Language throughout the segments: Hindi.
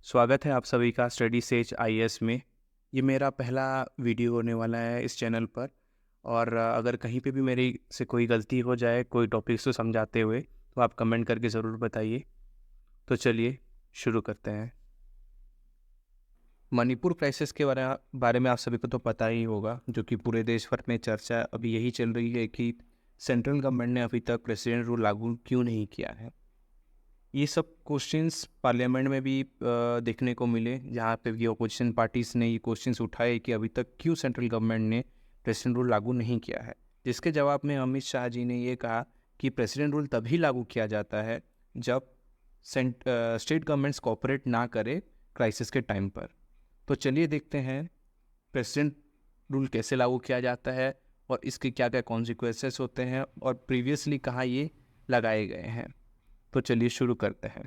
स्वागत है आप सभी का स्टडी सेज आईएएस में। ये मेरा पहला वीडियो होने वाला है इस चैनल पर। और अगर कहीं पे भी मेरी से कोई गलती हो जाए कोई टॉपिक्स को समझाते हुए तो आप कमेंट करके ज़रूर बताइए। तो चलिए शुरू करते हैं। मणिपुर क्राइसिस के बारे में आप सभी को तो पता ही होगा, जो कि पूरे देश भर में चर्चा अभी यही चल रही है कि सेंट्रल गवर्नमेंट ने अभी तक प्रेसिडेंट रूल लागू क्यों नहीं किया है। ये सब क्वेश्चंस पार्लियामेंट में भी देखने को मिले, जहाँ पे भी अपोजिशन पार्टीज ने ये क्वेश्चंस उठाए कि अभी तक क्यों सेंट्रल गवर्नमेंट ने प्रेसिडेंट रूल लागू नहीं किया है। जिसके जवाब में अमित शाह जी ने ये कहा कि प्रेसिडेंट रूल तभी लागू किया जाता है जब स्टेट गवर्नमेंट्स कोऑपरेट ना करे क्राइसिस के टाइम पर। तो चलिए देखते हैं प्रेसिडेंट रूल कैसे लागू किया जाता है और इसके क्या क्या कॉन्सिक्वेंसेस होते हैं और प्रीवियसली कहाँ ये लगाए गए हैं। तो चलिए शुरू करते हैं।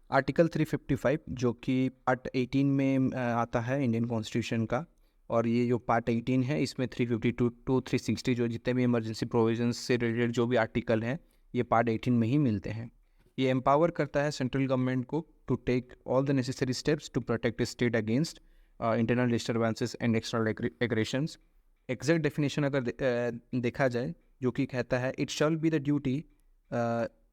आर्टिकल 355 जो कि पार्ट 18 में आता है इंडियन कॉन्स्टिट्यूशन का, और ये जो पार्ट 18 है इसमें 352 टू 360 जो जितने भी इमरजेंसी प्रोविजंस से रिलेटेड जो भी आर्टिकल हैं ये पार्ट 18 में ही मिलते हैं। ये एम्पावर करता है सेंट्रल गवर्नमेंट को to take all the necessary steps to protect state against internal disturbances and external aggressions. Exact definition अगर देखा जाए, जो कि कहता है it shall be the duty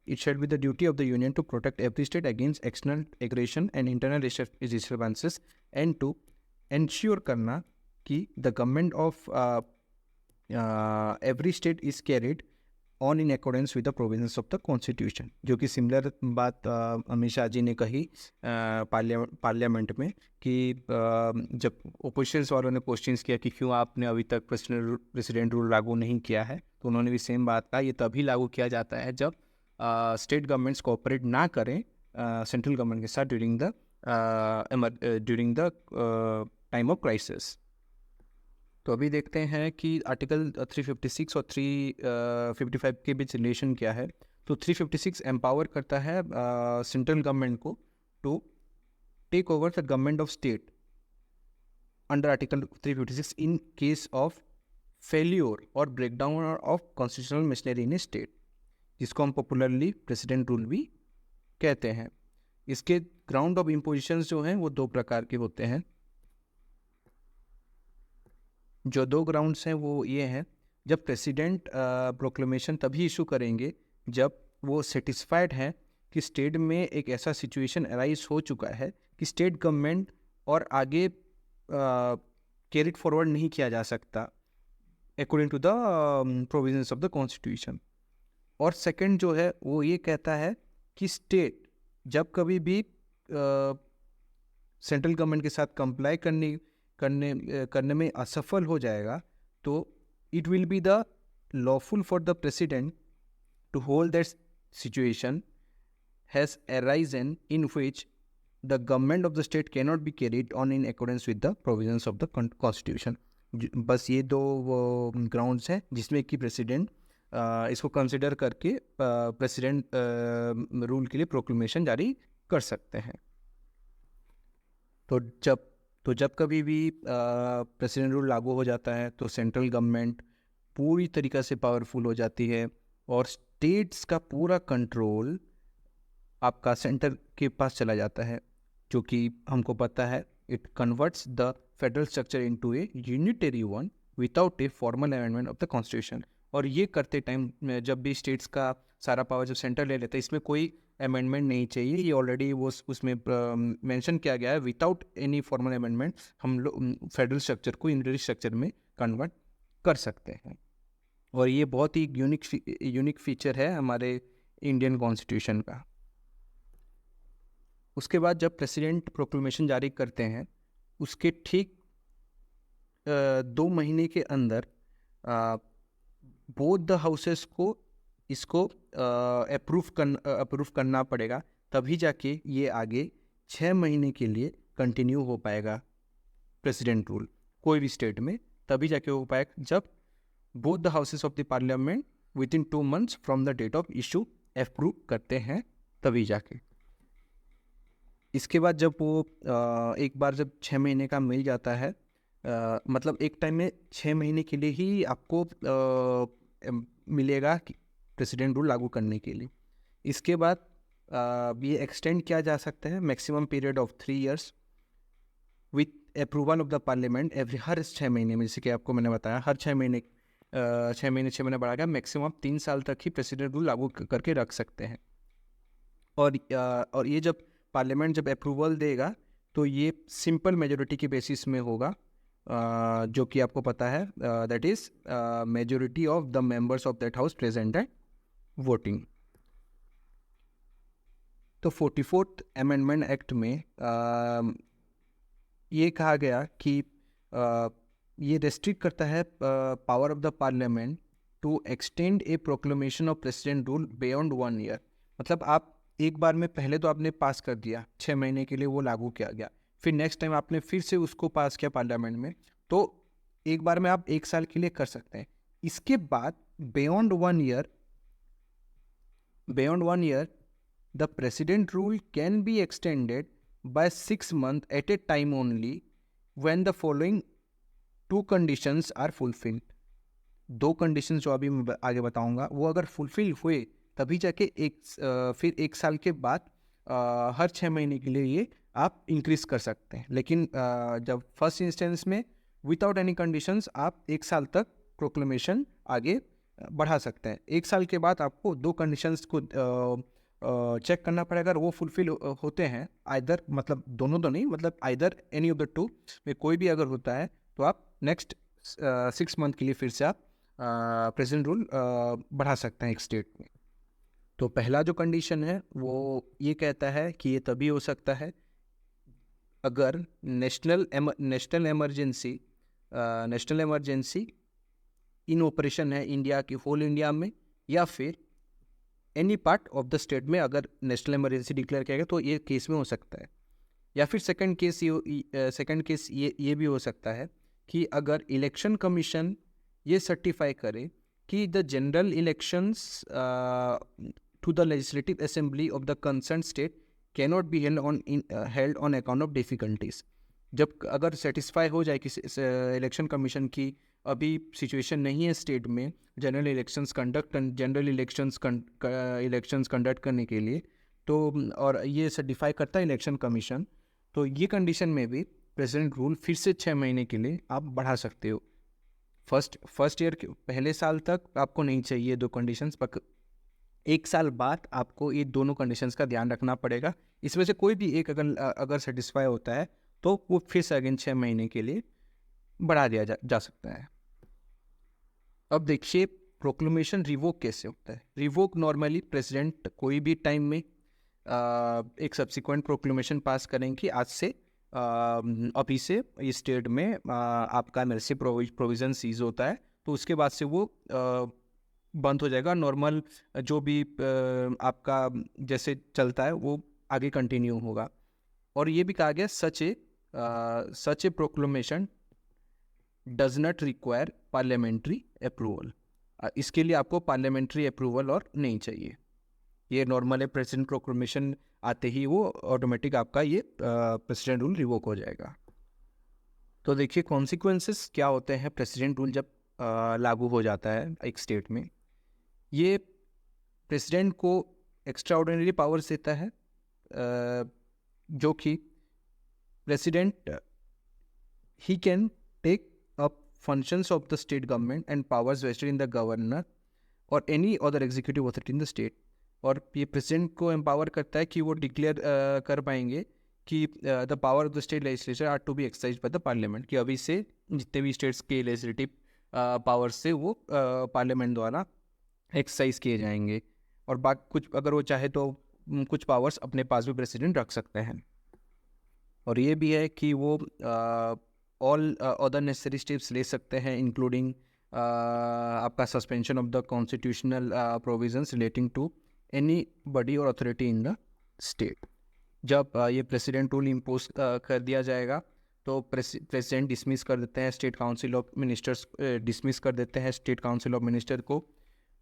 it shall be the duty of the union to protect every state against external aggression and internal disturbances and to ensure करना कि the government of every state is carried on in accordance with the provisions of the constitution। जो कि सिमिलर बात अमित शाह जी ने कही पार्लियामेंट में कि जब ओपोजिशन वालों ने क्वेश्चंस किया कि क्यों आपने अभी तक प्रेसिडेंट रूल लागू नहीं किया है, तो उन्होंने भी सेम बात कहा, ये तभी लागू किया जाता है जब स्टेट गवर्नमेंट्स कोऑपरेट ना करें सेंट्रल गवर्नमेंट के साथ during the time of crisis. तो अभी देखते हैं कि आर्टिकल 356 और 355 के बीच रिलेशन क्या है। तो 356 एम्पावर करता है सेंट्रल गवर्नमेंट को to take over the government of state under article 356 in case of failure और breakdown of constitutional machinery in state, जिसको हम पॉपुलरली प्रेसिडेंट रूल भी कहते हैं। इसके ग्राउंड ऑफ इम्पोजिशंस जो हैं वो दो प्रकार के होते हैं। जो दो ग्राउंड्स हैं वो ये हैं, जब प्रेसिडेंट प्रोक्लेमेशन तभी इशू करेंगे जब वो सेटिस्फाइड हैं कि स्टेट में एक ऐसा सिचुएशन अराइज हो चुका है कि स्टेट गवर्नमेंट और आगे कैरिड फॉरवर्ड नहीं किया जा सकता according to the provisions of the constitution. और सेकंड जो है वो ये कहता है कि स्टेट जब कभी भी सेंट्रल गवर्नमेंट के साथ कंप्लाई करने में असफल हो जाएगा तो it will be the lawful for the president to hold that situation has arisen in which the government of the state can not be carried on in accordance with the provisions of the constitution. बस ये दो ग्राउंड्स हैं जिसमें कि प्रेसिडेंट इसको कंसिडर करके प्रेसिडेंट रूल के लिए प्रोक्लेमेशन जारी कर सकते हैं। तो जब कभी भी प्रेसिडेंट रूल लागू हो जाता है तो सेंट्रल गवर्नमेंट पूरी तरीक़ा से पावरफुल हो जाती है और स्टेट्स का पूरा कंट्रोल आपका सेंटर के पास चला जाता है, जो कि हमको पता है it converts the federal structure into A unitary one without a formal amendment of the constitution. और ये करते टाइम जब भी स्टेट्स का सारा पावर जब सेंटर ले लेता है इसमें कोई अमेंडमेंट नहीं चाहिए, ये ऑलरेडी वो उसमें मेंशन किया गया है विदाउट एनी फॉर्मल अमेंडमेंट हम लोग फेडरल स्ट्रक्चर को यूनिटरी स्ट्रक्चर में कन्वर्ट कर सकते हैं। और ये बहुत ही यूनिक फीचर है हमारे इंडियन कॉन्स्टिट्यूशन का। उसके बाद जब प्रेसिडेंट प्रोक्लेमेशन जारी करते हैं उसके ठीक 2 महीने के अंदर बोथ द हाउसेस को इसको अप्रूव करना पड़ेगा, तभी जाके ये आगे 6 महीने के लिए कंटिन्यू हो पाएगा प्रेसिडेंट रूल कोई भी स्टेट में, तभी जाके हो पाएगा जब both the houses of the parliament within 2 months from the date of issue approve करते हैं, तभी जाके। इसके बाद जब वो एक बार जब 6 महीने का मिल जाता है, मतलब एक टाइम में 6 महीने के लिए ही आपको मिलेगा प्रेसिडेंट रूल लागू करने के लिए। इसके बाद ये एक्सटेंड किया जा सकता है maximum period of 3 years with approval of the parliament every हर 6 महीने में। जैसे कि आपको मैंने बताया हर 6 महीने 6 महीने बढ़ा गया, मैक्सिमम 3 साल तक ही प्रेसिडेंट रूल लागू करके रख सकते हैं। और ये जब पार्लियामेंट जब अप्रूवल देगा तो ये सिंपल मेजोरिटी की बेसिस में होगा, जो कि आपको पता है that is majority of the members of that house present and voting. तो 44th अमेंडमेंट एक्ट में ये कहा गया कि ये रेस्ट्रिक्ट करता है power of the parliament to extend a proclamation of president rule beyond 1 year। मतलब आप एक बार में पहले तो आपने पास कर दिया, 6 महीने के लिए वो लागू किया गया, फिर नेक्स्ट टाइम आपने फिर से उसको पास किया पार्लियामेंट में, तो एक बार में आप 1 साल के लिए कर सकते हैं। इसके बाद beyond 1 year the president rule can be extended by 6 months at a time only when the following 2 conditions are fulfilled। 2 conditions जो अभी मैं आगे बताऊंगा वो अगर फुलफिल हुए तभी जाके फिर 1 साल के बाद हर 6 महीने के लिए ये आप इंक्रीज कर सकते हैं। लेकिन जब फर्स्ट इंस्टेंस में विदाउट एनी कंडीशंस आप 1 साल तक प्रोक्लेमेशन आगे बढ़ा सकते हैं। 1 साल के बाद आपको 2 कंडीशंस को चेक करना पड़ेगा, अगर वो फुलफिल होते हैं आइदर, मतलब दोनों तो नहीं, मतलब आइदर एनी ऑफ द 2 में कोई भी अगर होता है तो आप नेक्स्ट 6 मंथ के लिए फिर से आप प्रेसिडेंट रूल बढ़ा सकते हैं एक स्टेट में। तो पहला जो कंडीशन है वो ये कहता है कि ये तभी हो सकता है अगर नेशनल इमरजेंसी इन ऑपरेशन है इंडिया की होल इंडिया में, या फिर any part of the state में अगर नेशनल इमरजेंसी डिक्लेयर किया गया तो ये केस में हो सकता है। या फिर सेकंड केस ये भी हो सकता है कि अगर इलेक्शन कमीशन ये सर्टिफाई करे कि the general elections to the legislative assembly of the concern state cannot be held on account of difficulties. जब अगर सेटिस्फाई हो जाए कि इलेक्शन कमीशन की अभी सिचुएशन नहीं है स्टेट में जनरल इलेक्शंस कंडक्ट करने के लिए, तो और ये सर्टिफाई करता है इलेक्शन कमीशन, तो ये कंडीशन में भी प्रेसिडेंट रूल फिर से 6 महीने के लिए आप बढ़ा सकते हो। फर्स्ट ईयर के पहले साल तक आपको नहीं चाहिए 2 कंडीशंस, पर 1 साल बाद आपको ये दोनों कंडीशंस का ध्यान रखना पड़ेगा। इसमें से कोई भी एक अगर सेटिस्फाई होता है तो वो फिर से अगेन 6 महीने के लिए बढ़ा दिया जा सकता है। अब देखिए प्रोक्लेमेशन रिवोक कैसे होता है। रिवोक नॉर्मली प्रेसिडेंट कोई भी टाइम में एक सब्सिक्वेंट प्रोक्लेमेशन पास करेंगे कि आज से अभी से इस स्टेट में आपका एमएलसी प्रोविज़न सीज होता है, तो उसके बाद से वो बंद हो जाएगा। नॉर्मल जो भी आपका जैसे चलता है वो आगे कंटिन्यू होगा। और ये भी कहा गया such a proclamation does not require parliamentary approval. इसके लिए आपको पार्लियामेंट्री अप्रूवल और नहीं चाहिए। ये नॉर्मल है, प्रेसिडेंट प्रोक्लेमेशन आते ही वो ऑटोमेटिक आपका ये प्रेसिडेंट रूल रिवोक हो जाएगा। तो देखिए कॉन्सिक्वेंसेस क्या होते हैं प्रेसिडेंट रूल जब लागू हो जाता है एक स्टेट में। ये प्रेसिडेंट को एक्स्ट्रा ऑर्डिनरी पावर्स देता है, जो कि president he can take up functions of the state government and powers vested in the governor और any other executive authority in the state. और ये प्रेसिडेंट को एम्पावर करता है कि वो डिक्लेयर कर पाएंगे कि the power of the state legislature are to be exercised by the parliament, कि अभी से जितने भी स्टेट्स के लेजिस्लेटिव पावर्स से वो पार्लियामेंट द्वारा एक्सरसाइज किए जाएंगे। और बाकी कुछ अगर वो चाहे तो कुछ पावर्स अपने पास भी प्रेसिडेंट रख सकते हैं। और ये भी है कि वो ऑल अदर नेसेसरी स्टेप्स ले सकते हैं, इंक्लूडिंग आपका suspension of the constitutional provisions relating to any body और अथॉरिटी इन द स्टेट। जब ये प्रेसिडेंट रूल इम्पोज कर दिया जाएगा तो प्रेसिडेंट डिसमिस कर देते हैं state council of ministers, dismiss कर देते हैं स्टेट काउंसिल ऑफ मिनिस्टर को।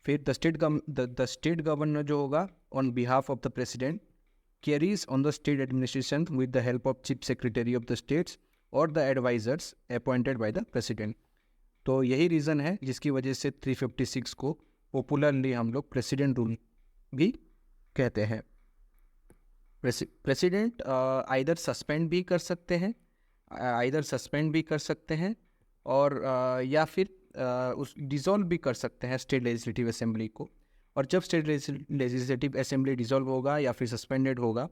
फिर द स्टेट गवर्नर जो होगा on behalf of the president carries on the state administration with the help of chief secretary of the states और the advisers appointed by the president. तो यही रीज़न है जिसकी वजह से 356 को पॉपुलरली हम लोग प्रेसिडेंट रूल भी कहते हैं। प्रेसिडेंट आइदर सस्पेंड भी कर सकते हैं, और या फिर उस डिसॉल्व भी कर सकते हैं स्टेट लेजिस्लेटिव असेंबली को। और जब स्टेट लेजिस्लेटिव असेंबली डिसॉल्व होगा या फिर सस्पेंडेड होगा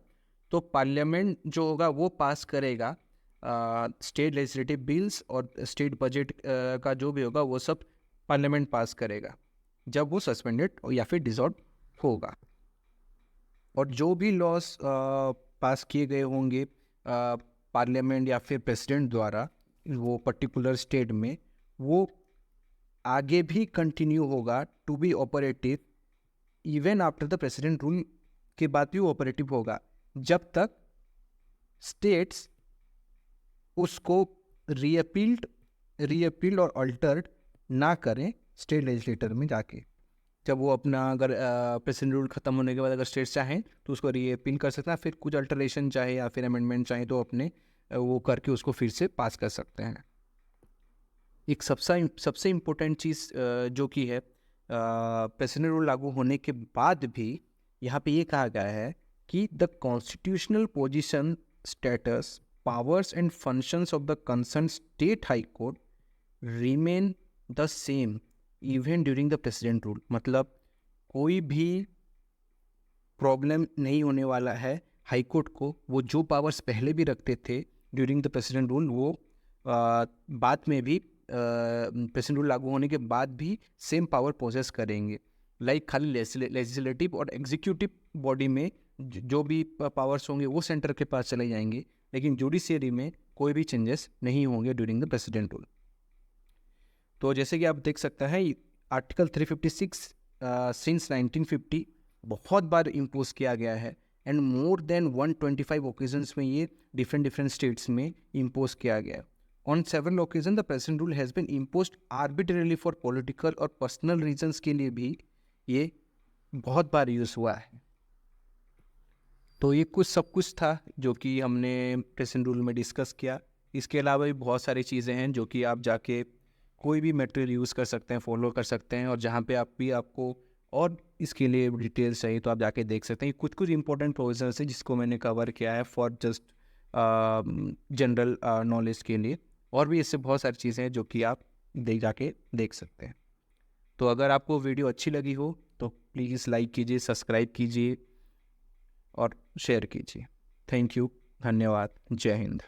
तो पार्लियामेंट जो होगा वो पास करेगा स्टेट लेजिस्लेटिव बिल्स, और स्टेट बजट का जो भी होगा वो सब पार्लियामेंट पास करेगा जब वो सस्पेंडेड या फिर डिसॉल्व होगा। और जो भी लॉस पास किए गए होंगे पार्लियामेंट या फिर प्रेसिडेंट द्वारा वो पर्टिकुलर स्टेट में, वो आगे भी कंटिन्यू होगा to be operative even after the president rule के बाद भी वो ऑपरेटिव होगा, जब तक स्टेट्स उसको रीअपील्ड और अल्टर्ड ना करें स्टेट लेजिस्लेटर में जाके। जब वो अपना अगर प्रेसिडेंट रूल खत्म होने के बाद अगर स्टेट्स चाहें तो उसको रीअपील कर सकते हैं, फिर कुछ अल्टरेशन चाहे या फिर अमेंडमेंट चाहे तो अपने वो करके उसको फिर से पास कर सकते हैं। एक सबसे इम्पोर्टेंट चीज़ जो कि है प्रेसिडेंट रूल लागू होने के बाद भी यहाँ पे ये कहा गया है कि the constitutional position, status, powers and functions of the concern state high court remain the same even during the president rule. मतलब कोई भी प्रॉब्लम नहीं होने वाला है हाई कोर्ट को, वो जो पावर्स पहले भी रखते थे ड्यूरिंग द प्रेसिडेंट रूल वो बाद में भी प्रेसिडेंट रूल लागू होने के बाद भी सेम पावर पोजेस करेंगे। लाइक खाली लेजिस्लेटिव और एग्जीक्यूटिव बॉडी में जो भी पावर्स होंगे वो सेंटर के पास चले जाएंगे, लेकिन जुडिशियरी में कोई भी चेंजेस नहीं होंगे ड्यूरिंग द प्रेसिडेंट रूल। तो जैसे कि आप देख सकते हैं आर्टिकल 356 सिंस 1950 बहुत बार इम्पोज किया गया है, एंड मोर देन 125 ओकेजन्स में ये डिफरेंट स्टेट्स में इम्पोज किया गया है। On several occasion the president rule has been imposed arbitrarily for political और पर्सनल रीजंस के लिए भी ये बहुत बार यूज़ हुआ है। तो ये सब कुछ था जो कि हमने प्रेसिडेंट रूल में डिस्कस किया। इसके अलावा भी बहुत सारी चीज़ें हैं जो कि आप जाके कोई भी मटेरियल यूज़ कर सकते हैं, फॉलो कर सकते हैं, और जहाँ पे आपको और इसके लिए डिटेल्स चाहिए तो आप जाके देख सकते हैं। कुछ इंपॉर्टेंट प्रोविजंस है जिसको मैंने कवर किया है फॉर जस्ट जनरल नॉलेज के लिए, और भी इससे बहुत सारी चीज़ें हैं जो कि आप जाके देख सकते हैं। तो अगर आपको वीडियो अच्छी लगी हो तो प्लीज़ लाइक कीजिए, सब्सक्राइब कीजिए और शेयर कीजिए। थैंक यू, धन्यवाद, जय हिंद।